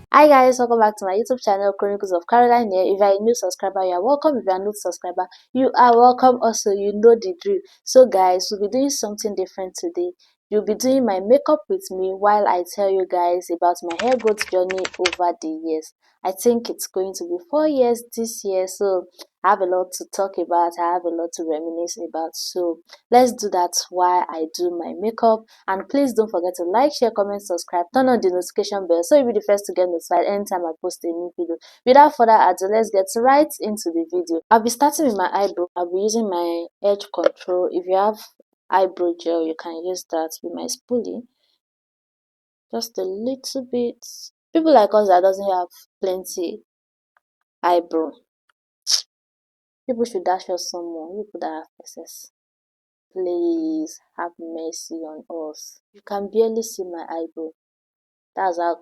Hi guys, welcome back to my YouTube channel, Chronicles of Caroline here. If you are a new subscriber, you are welcome. If you are not subscriber, you are welcome also. You know the drill. So guys, we'll be doing something different today. You'll be doing my makeup with me while I tell you guys about my hair growth journey over the years. I think it's going to be 4 years this year, so I have a lot to talk about. I have a lot to reminisce about. So let's do that while I do my makeup. And please don't forget to like, share, comment, subscribe, turn on the notification bell so you'll be the first to get notified anytime I post a new video. Without further ado, let's get right into the video. I'll be starting with my eyebrow. I'll be using my edge control. If you have eyebrow gel, you can use that with my spoolie. Just a little bit. People like us that doesn't have plenty eyebrow, people should dash us some more. People that have excess, please have mercy on us. You can barely see my eyebrow. That's how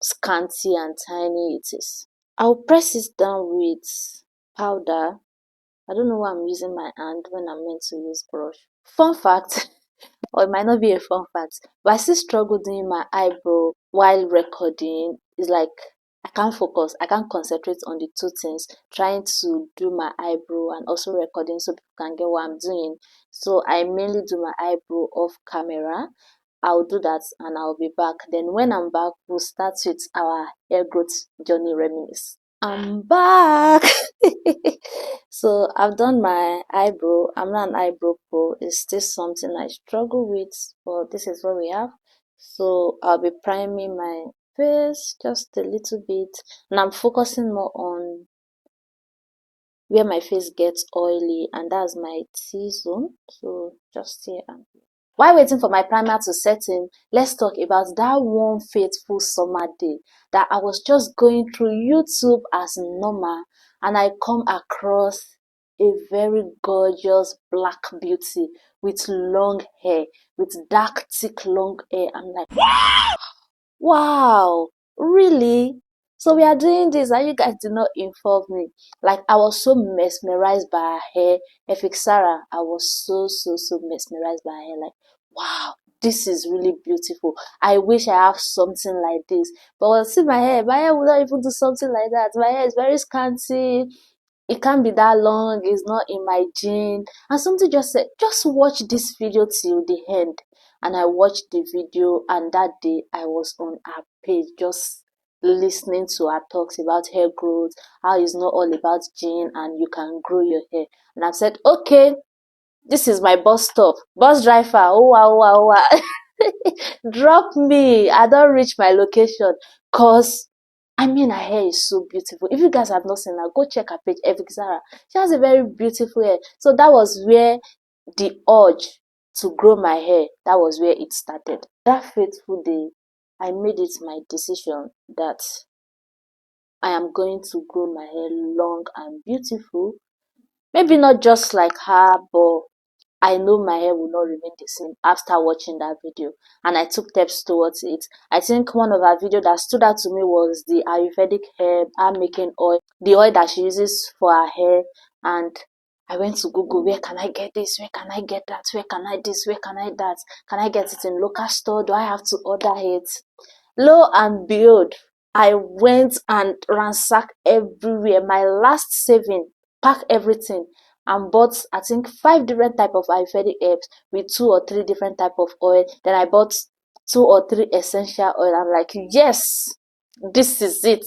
scanty and tiny it is. I'll press it down with powder. I don't know why I'm using my hand when I'm meant to use brush. Fun fact, or it might not be a fun fact, but I still struggle doing my eyebrow while recording. It's like I can't focus, I can't concentrate on the two things, trying to do my eyebrow and also recording so people can get what I'm doing. So I mainly do my eyebrow off camera. I'll do that and I'll be back. Then when I'm back, we'll start with our hair growth journey reminisce. I'm back. So I've done my eyebrow. I'm not an eyebrow pro. It's still something I struggle with, but this is what we have. So I'll be priming my face just a little bit, and I'm focusing more on where my face gets oily, and that's my T-zone. So just here and here. While waiting for my primer to set in, let's talk about that one fateful summer day that I was just going through YouTube as normal, and I come across a very gorgeous black beauty with long hair, with dark, thick, long hair. I'm like, wow, really? So we are doing this and you guys did not inform me. Like, I was so mesmerized by her hair. Efik Sarah, I was so mesmerized by her hair. Like, wow, this is really beautiful. I wish I have something like this. But when I see my hair would not even do something like that. My hair is very scanty. It can't be that long. It's not in my gene. And something just said, just watch this video till the end. And I watched the video, and that day I was on her page just listening to her talks about hair growth, how it's not all about gene and you can grow your hair. And I said, okay, this is my bus stop. Bus driver, oh wow, wow, wow. Drop me. I don't reach my location. Cause I mean, her hair is so beautiful. If you guys have not seen her, go check her page, Evik Zara. She has a very beautiful hair. So that was where the urge to grow my hair, that was where it started. That fateful day, I made it my decision that I am going to grow my hair long and beautiful. Maybe not just like her, but I know my hair will not remain the same after watching that video, and I took steps towards it. I think one of her videos that stood out to me was the Ayurvedic hair making oil, the oil that she uses for her hair. And I went to Google, where can I get this? Where can I get that? Where can I this? Where can I that? Can I get it in local store? Do I have to order it? Lo and behold, I went and ransacked everywhere. My last saving, pack everything and bought, I think, 5 different type of Ayurvedic herbs with 2 or 3 different type of oil. Then I bought 2 or 3 essential oil. I'm like, yes, this is it.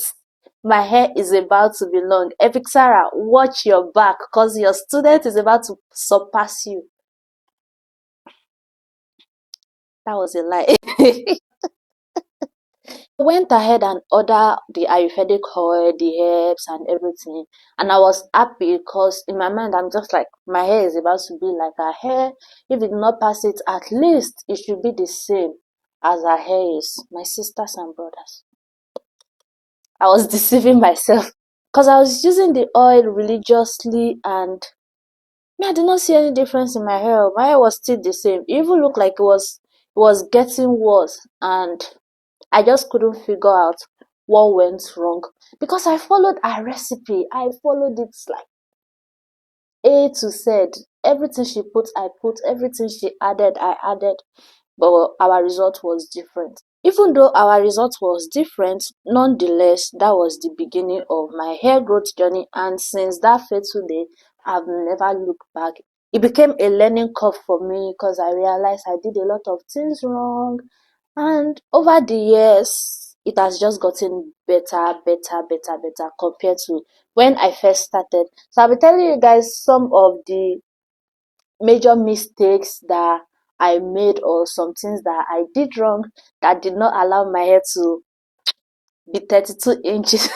My hair is about to be long. Epic Sarah, watch your back because your student is about to surpass you. That was a lie. Went ahead and ordered the Ayurvedic oil, the herbs, and everything. And I was happy because in my mind, I'm just like, my hair is about to be like her hair. If it did not pass it, at least it should be the same as her hair is. My sisters and brothers. I was deceiving myself because I was using the oil religiously, and I did not see any difference in my hair. My hair was still the same. It even looked like it was getting worse, and I just couldn't figure out what went wrong because I followed her recipe. I followed it like A to Z. Everything she put, I put. Everything she added, I added. But our result was different. Even though our result was different, nonetheless, that was the beginning of my hair growth journey, and since that fateful day, I've never looked back. It became a learning curve for me because I realized I did a lot of things wrong, and over the years, it has just gotten better, better, better, better compared to when I first started. So I'll be telling you guys some of the major mistakes that I made, or some things that I did wrong that did not allow my hair to be 32 inches.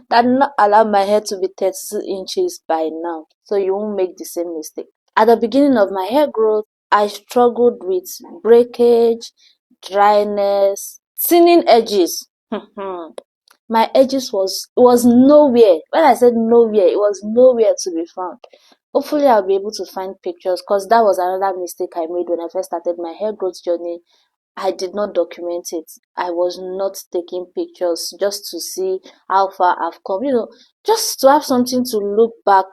That did not allow my hair to be 32 inches by now. So you won't make the same mistake. At the beginning of my hair growth, I struggled with breakage, dryness, thinning edges. My edges was nowhere. When I said nowhere, it was nowhere to be found. Hopefully I'll be able to find pictures, because that was another mistake I made when I first started my hair growth journey. I did not document it. I was not taking pictures just to see how far I've come, just to have something to look back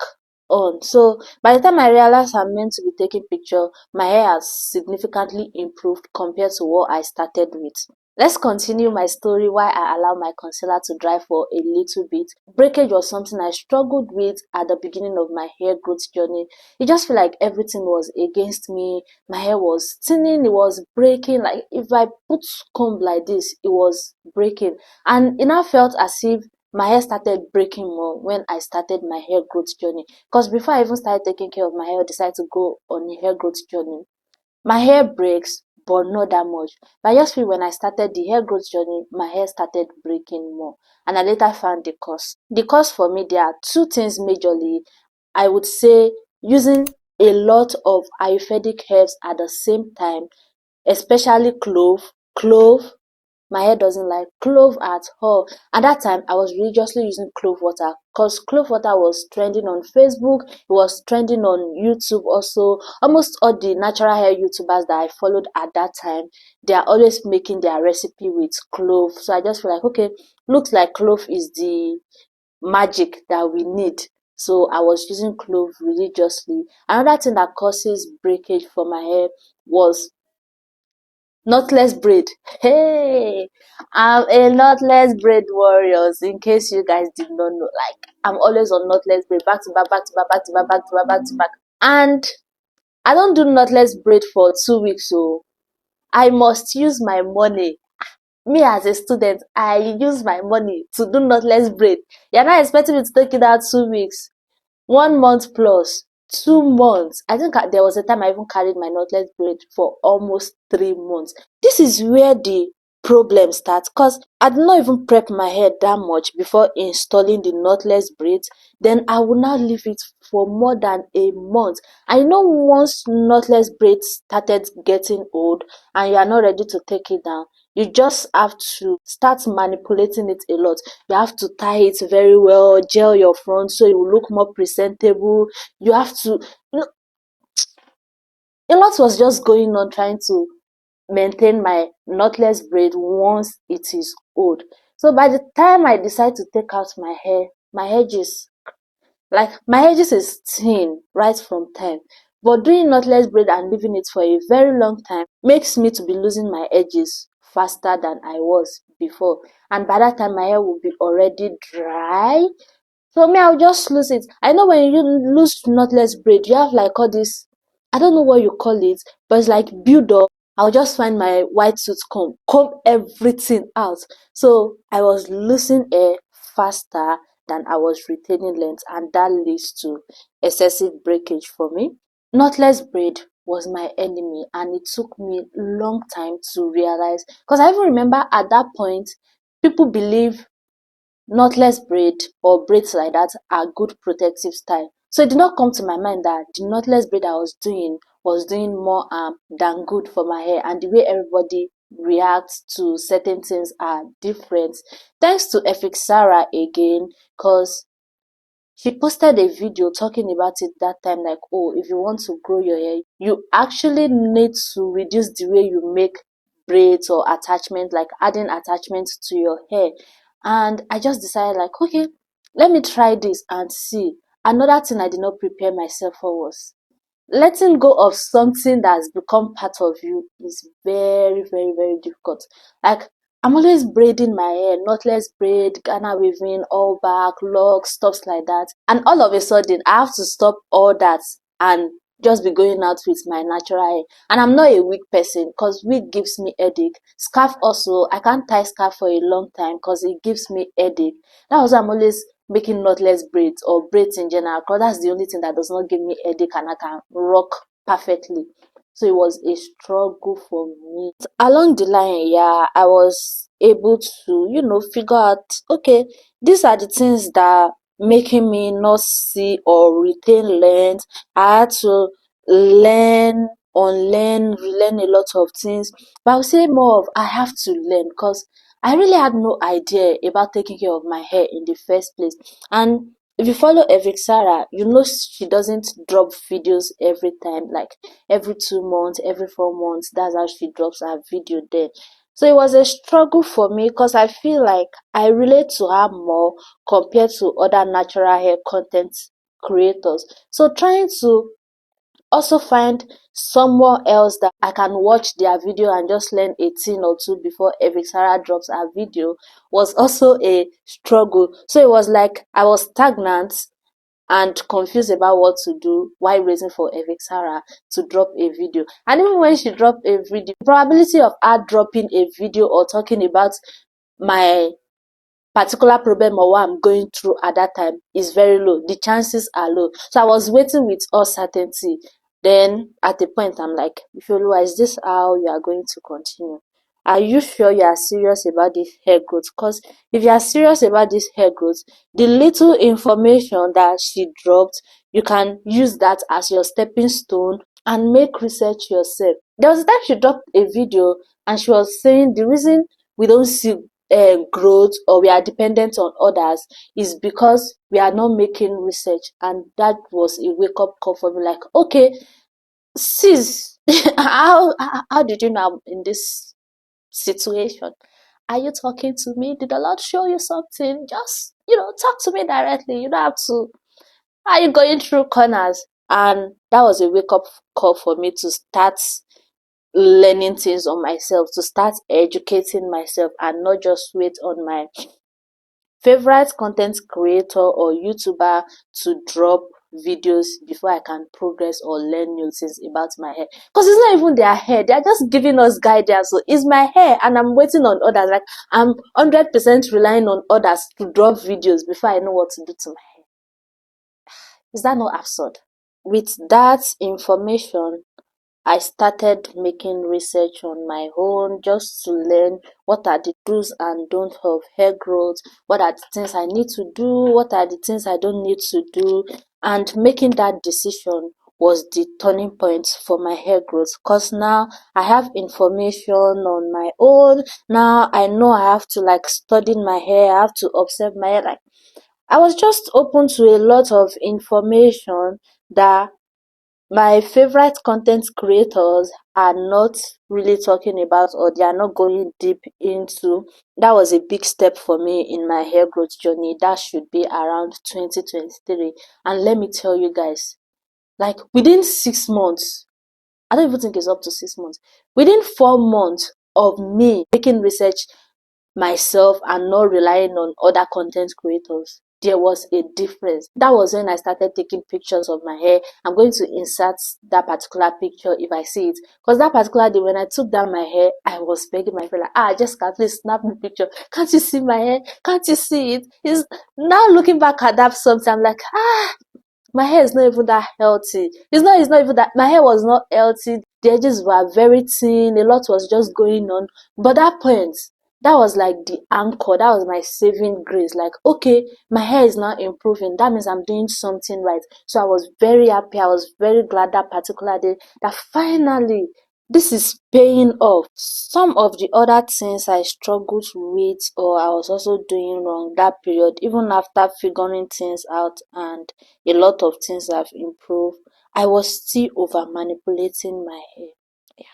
on. So by the time I realized I'm meant to be taking picture, my hair has significantly improved compared to what I started with. Let's continue my story why I allowed my concealer to dry for a little bit. Breakage was something I struggled with at the beginning of my hair growth journey. It just felt like everything was against me. My hair was thinning, it was breaking. Like if I put comb like this, it was breaking. And it now felt as if my hair started breaking more when I started my hair growth journey. Because before I even started taking care of my hair, I decided to go on a hair growth journey. My hair breaks, but not that much. But I just feel when I started the hair growth journey, my hair started breaking more. And I later found the cause. The cause for me, there are two things majorly. I would say using a lot of Ayurvedic herbs at the same time, especially clove. Clove, my hair doesn't like clove at all. At that time, I was religiously using clove water, because clove water was trending on Facebook, it was trending on YouTube also. Almost all the natural hair YouTubers that I followed at that time, they are always making their recipe with clove. So I just feel like, okay, looks like clove is the magic that we need. So I was using clove religiously. Another thing that causes breakage for my hair was knotless braid. Hey, I'm a knotless braid warriors. In case you guys did not know, like I'm always on knotless braid, back to back, back to back, back to back, back to back, back to back. And I don't do knotless braid for 2 weeks, so I must use my money. Me as a student, I use my money to do knotless braid. You're not expecting me to take it out 2 weeks. 1 month plus 2 months. I think there was a time I even carried my knotless braid for almost 3 months. This is where the problem starts, because I did not even prep my hair that much before installing the knotless braids. Then I will now leave it for more than a month. I know once knotless braids started getting old and you are not ready to take it down, you just have to start manipulating it a lot. You have to tie it very well, gel your front so it will look more presentable. You have to, a lot was just going on trying to maintain my knotless braid once it is old. So by the time I decide to take out my edges, like my edges is thin right from time. But doing knotless braid and leaving it for a very long time makes me to be losing my edges faster than I was before. And by that time my hair will be already dry. So me, I'll just lose it. I know when you lose knotless braid, you have like all this, I don't know what you call it, but it's like build up. I'll just find my white tooth comb everything out. So I was losing hair faster than I was retaining length, and that leads to excessive breakage for me. Knotless braid was my enemy, and it took me long time to realize, because I even remember at that point, people believe knotless braid or braids like that are good protective style. So it did not come to my mind that the knotless braid I was doing more harm than good for my hair, and the way everybody reacts to certain things are different. Thanks to Efik Sarah again, because she posted a video talking about it that time, like, oh, if you want to grow your hair, you actually need to reduce the way you make braids or attachments, like adding attachments to your hair. And I just decided, like, okay, let me try this and see. Another thing I did not prepare myself for was letting go of something that's become part of you is very, very, very difficult. Like, I'm always braiding my hair, knotless braid, Ghana weaving, all back, locks, stuff like that. And all of a sudden, I have to stop all that and just be going out with my natural hair. And I'm not a wig person because wig gives me headache. Scarf also, I can't tie scarf for a long time because it gives me headache. That was why I'm always making knotless braids or braids in general, because that's the only thing that does not give me headache and I can rock perfectly. So it was a struggle for me. Along the line, yeah, I was able to, figure out, okay, these are the things that making me not see or retain length. I had to learn, unlearn, relearn a lot of things. But I would say more of I have to learn, because I really had no idea about taking care of my hair in the first place. And if you follow Evik Sarah, you know she doesn't drop videos every time, like every 2 months, every 4 months. That's how she drops her video there. So it was a struggle for me because I feel like I relate to her more compared to other natural hair content creators. So trying to also find somewhere else that I can watch their video and just learn a thing or two before Evik Sarah drops her video was also a struggle. So it was like I was stagnant and confused about what to do while waiting for Evik Sarah to drop a video. And even when she dropped a video, the probability of her dropping a video or talking about my particular problem or what I'm going through at that time is very low. The chances are low. So I was waiting with uncertainty. Then at the point I'm like, Ifeoluwa, is this how you are going to continue? Are you sure you are serious about this hair growth? Because if you are serious about this hair growth, the little information that she dropped, you can use that as your stepping stone and make research yourself. There was a time she dropped a video and she was saying the reason we don't see growth or we are dependent on others is because we are not making research. And that was a wake-up call for me, like, okay, sis, how did you know I'm in this situation? Are you talking to me? Did the Lord show you something? Just, talk to me directly. You don't have to. Are you going through corners? And that was a wake-up call for me to start learning things on myself, to start educating myself and not just wait on my favorite content creator or YouTuber to drop videos before I can progress or learn new things about my hair. Because it's not even their hair, they're just giving us guidance. So it's my hair and I'm waiting on others. Like, I'm 100% relying on others to drop videos before I know what to do to my hair. Is that not absurd? With that information, I started making research on my own just to learn what are the do's and don'ts of hair growth, what are the things I need to do, what are the things I don't need to do, and making that decision was the turning point for my hair growth, because now I have information on my own. Now I know I have to like study my hair, I have to observe my hair. Like, I was just open to a lot of information that my favorite content creators are not really talking about, or they are not going deep into. That was a big step for me in my hair growth journey. That should be around 2023. And let me tell you guys, like within 6 months, I don't even think it's up to 6 months, within 4 months of me making research myself and not relying on other content creators, there was a difference. That was when I started taking pictures of my hair. I'm going to insert that particular picture if I see it, because that particular day when I took down my hair, I was begging my friend, like, just can please snap me picture, can't you see my hair, can't you see it? Is now looking back at that something, I'm like, my hair is not even that healthy. It's not even that my hair was not healthy. The edges were very thin. A lot was just going on. But that point, that was like the anchor. That was my saving grace. Like, okay, my hair is now improving. That means I'm doing something right. So I was very happy. I was very glad that particular day that finally this is paying off. Some of the other things I struggled with or I was also doing wrong that period, even after figuring things out and a lot of things have improved, I was still over manipulating my hair. Yeah.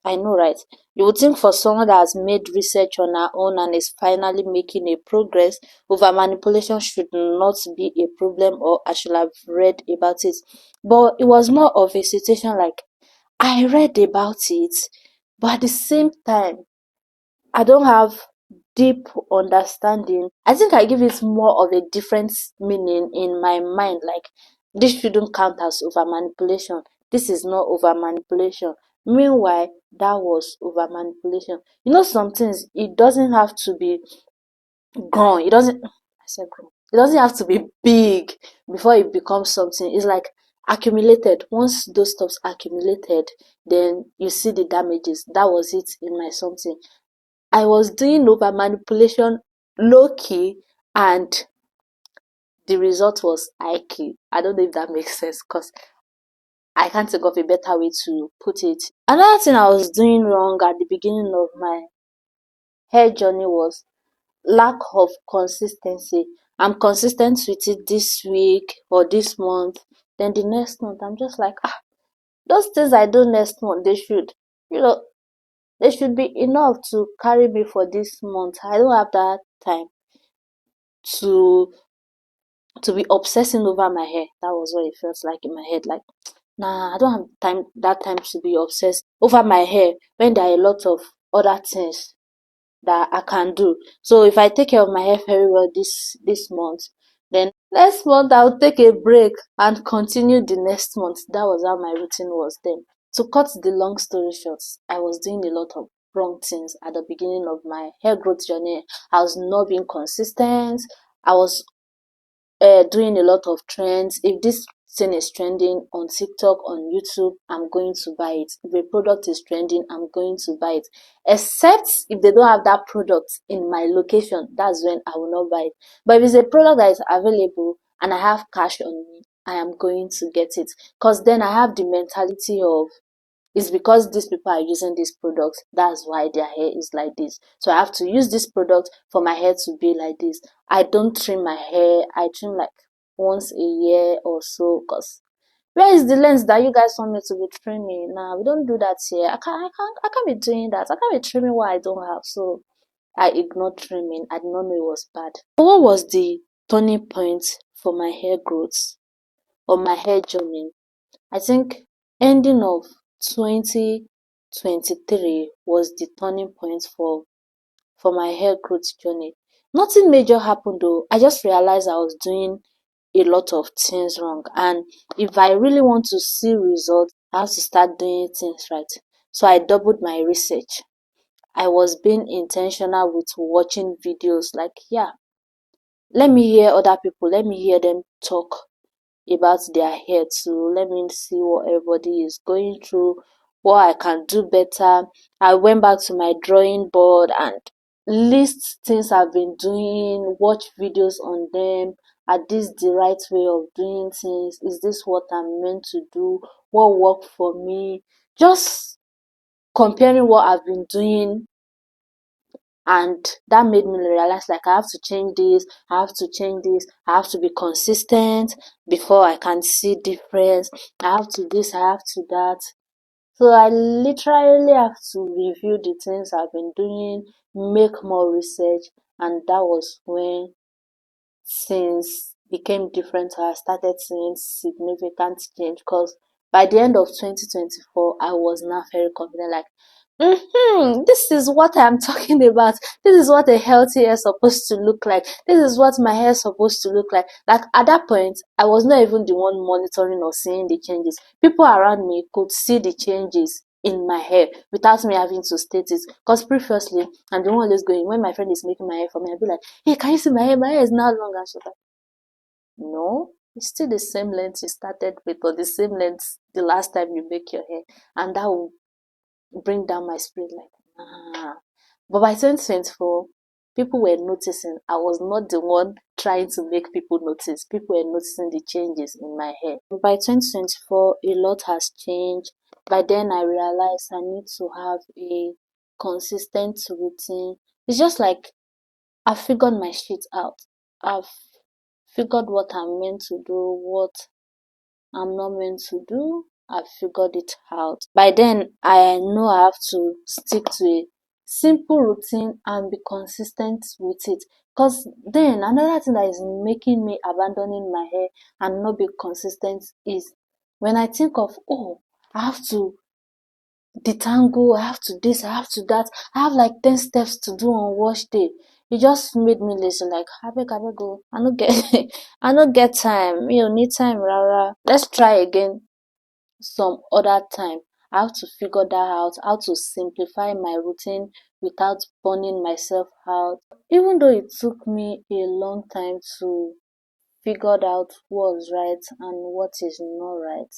I know, right? You would think for someone that has made research on her own and is finally making a progress, over manipulation should not be a problem, or I should have read about it. But it was more of a situation like I read about it, but at the same time, I don't have deep understanding. I think I give it more of a different meaning in my mind. Like, this shouldn't count as over manipulation. This is not over manipulation. Meanwhile, that was over manipulation. You know, some things it doesn't have to be grown. It doesn't. I said grown. It doesn't have to be big before it becomes something. It's like accumulated. Once those stuffs accumulated, then you see the damages. That was it in my something. I was doing over manipulation low key, and the result was high key. I don't know if that makes sense because I can't think of a better way to put it. Another thing I was doing wrong at the beginning of my hair journey was lack of consistency. I'm consistent with it this week or this month. Then the next month, I'm just like, those things I do next month, you know, they should be enough to carry me for this month. I don't have that time to be obsessing over my hair. That was what it felt like in my head. Like, nah, I don't have time to be obsessed over my hair when there are a lot of other things that I can do. So if I take care of my hair very well this month, then next month I'll take a break and continue the next month. That was how my routine was then. To cut the long story short, I was doing a lot of wrong things at the beginning of my hair growth journey. I was not being consistent. I was doing a lot of trends. If this thing is trending on TikTok, on YouTube, I'm going to buy it. If a product is trending, I'm going to buy it. Except if they don't have that product in my location, that's when I will not buy it. But if it's a product that is available and I have cash on me, I am going to get it. Because then I have the mentality of, it's because these people are using this product, that's why their hair is like this. So I have to use this product for my hair to be like this. I don't trim my hair. I trim like once a year or so. Cause where is the length that you guys want me to be trimming? Nah, we don't do that here. I can't be doing that. I can't be trimming what I don't have. So I ignored trimming. I did not know it was bad. So what was the turning point for my hair growth or my hair journey? I think ending of 2023 was the turning point for my hair growth journey. Nothing major happened though. I just realized I was doing a lot of things wrong, and if I really want to see results, I have to start doing things right. So I doubled my research. I was being intentional with watching videos like, yeah, let me hear other people, let me hear them talk about their hair too. Let me see what everybody is going through, what I can do better. I went back to my drawing board and list things I've been doing, watch videos on them. Are this the right way of doing things? Is this what I'm meant to do? What worked for me? Just comparing what I've been doing, and that made me realize like I have to change this, I have to change this, I have to be consistent before I can see difference. I have to this, I have to that. So I literally have to review the things I've been doing, make more research, and that was when things became different. I started seeing significant change because by the end of 2024, I was now very confident, like, this is what I'm talking about. This is what a healthy hair is supposed to look like. This is what my hair is supposed to look like. Like at that point, I was not even the one monitoring or seeing the changes. People around me could see the changes in my hair without me having to state it. Because previously, I'm the one always going, when my friend is making my hair for me, I'll be like, hey, can you see my hair? My hair is now long. And she's like, no, it's still the same length you started with, or the same length the last time you make your hair. And that will bring down my spirit, like, ah. But by 2024, people were noticing. I was not the one trying to make people notice. People were noticing the changes in my hair. By 2024, a lot has changed. By then, I realized I need to have a consistent routine. It's just like I've figured my shit out. I've figured what I'm meant to do, what I'm not meant to do. I figured it out. By then, I know I have to stick to a simple routine and be consistent with it. Because then another thing that is making me abandoning my hair and not be consistent is when I think of, oh, I have to detangle, I have to this, I have to that, I have like 10 steps to do on wash day. It just made me lazy, like, I beg go. I don't get I don't get time. You need time, rara. Let's try again some other time. I have to figure that out, how to simplify my routine without burning myself out. Even though it took me a long time to figure out what's right and what is not right,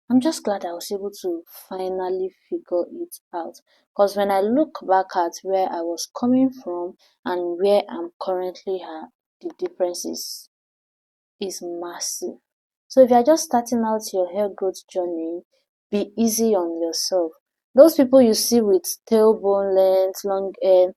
I'm just glad I was able to finally figure it out. Because when I look back at where I was coming from and where I'm currently at, the difference is massive. So if you're just starting out your hair growth journey, be easy on yourself. Those people you see with tailbone length, long hair,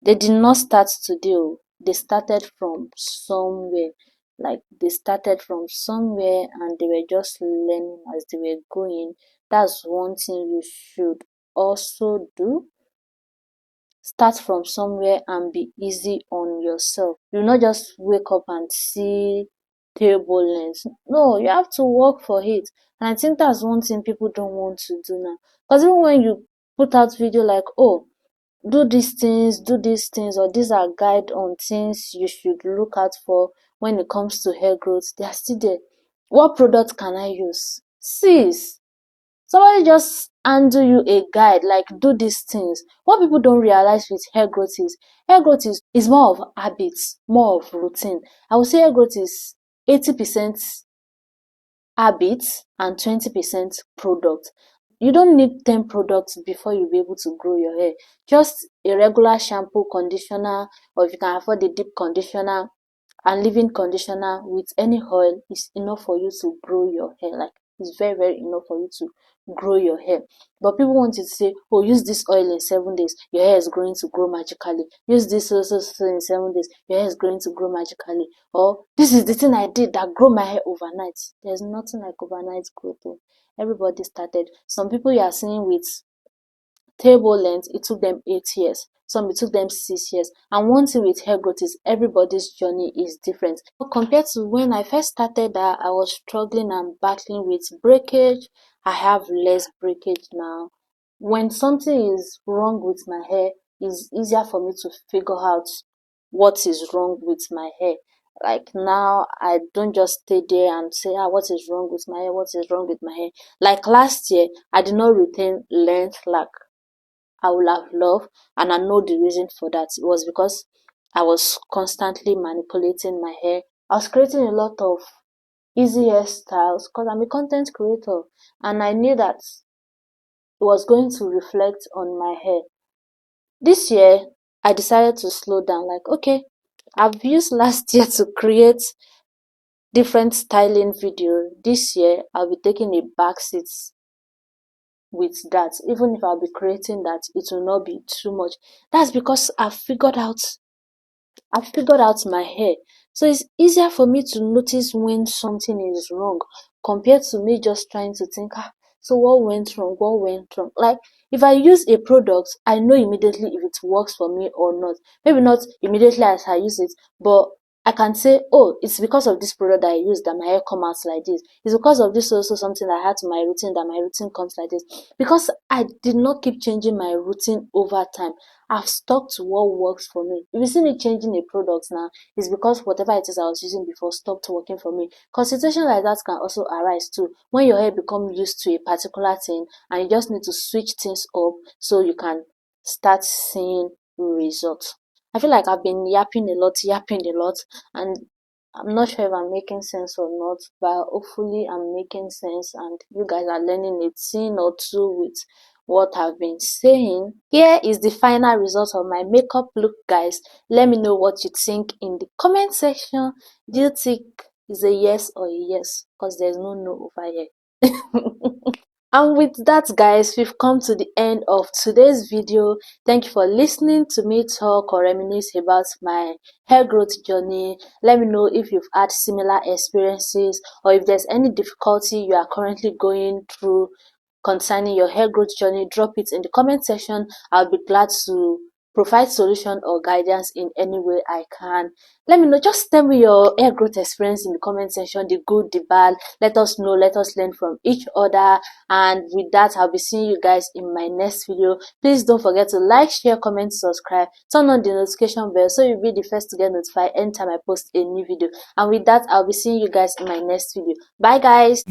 they did not start today. Oh. They started from somewhere. Like they started from somewhere and they were just learning as they were going. That's one thing you should also do. Start from somewhere and be easy on yourself. You not just wake up and see turbulence. No, you have to work for it. And I think that's one thing people don't want to do now. Because even when you put out video like, oh, do these things, or these are guide on things you should look out for when it comes to hair growth, they are still there. What product can I use? Sis, somebody just handle you a guide like do these things. What people don't realize with hair growth is more of habits, more of routine. I would say hair growth is 80% habits and 20% product. You don't need 10 products before you'll be able to grow your hair. Just a regular shampoo, conditioner, or if you can afford a deep conditioner and leave-in conditioner with any oil is enough for you to grow your hair. Like it's very, very enough for you to grow your hair. But people want you to say, oh, use this oil in 7 days, your hair is going to grow magically. Use this also in 7 days, your hair is going to grow magically. Or this is the thing I did that grow my hair overnight. There's nothing like overnight growth. Oh. Everybody started. Some people you are seeing with table length, it took them 8 years. Some it took them 6 years. And one thing with hair growth is everybody's journey is different. But compared to when I first started that, I was struggling and battling with breakage. I have less breakage now. When something is wrong with my hair, it's easier for me to figure out what is wrong with my hair. Like now, I don't just stay there and say, what is wrong with my hair? What is wrong with my hair? Like last year, I did not retain length like I would have loved, and I know the reason for that. It was because I was constantly manipulating my hair. I was creating a lot of easy hairstyles because I'm a content creator, and I knew that it was going to reflect on my hair. This year, I decided to slow down. Like, okay, I've used last year to create different styling video. This year, I'll be taking a back seat with that. Even if I'll be creating that, it will not be too much. That's because I've figured out my hair. So it's easier for me to notice when something is wrong compared to me just trying to think, so what went wrong? What went wrong? Like if I use a product, I know immediately if it works for me or not. Maybe not immediately as I use it, but I can say, oh, it's because of this product that I used that my hair come out like this. It's because of this also something I had to my routine that my routine comes like this. Because I did not keep changing my routine over time. I've stuck to what works for me. If you see me changing a product now, it's because whatever it is I was using before stopped working for me. Because situations like that can also arise too. When your hair becomes used to a particular thing and you just need to switch things up so you can start seeing results. I feel like I've been yapping a lot, and I'm not sure if I'm making sense or not, but hopefully I'm making sense and you guys are learning a thing or two with what I've been saying. Here is the final result of my makeup look, guys. Let me know what you think in the comment section. Do you think it's a yes or a yes? Because there's no over here. And with that, guys, we've come to the end of today's video. Thank you for listening to me talk or reminisce about my hair growth journey. Let me know if you've had similar experiences or if there's any difficulty you are currently going through concerning your hair growth journey. Drop it in the comment section. I'll be glad to provide solution or guidance in any way I can. Let me know, just tell me your hair growth experience in the comment section, the good, the bad. Let us know, let us learn from each other. And with that, I'll be seeing you guys in my next video. Please don't forget to like, share, comment, subscribe, turn on the notification bell so you'll be the first to get notified anytime I post a new video. And with that, I'll be seeing you guys in my next video. Bye guys.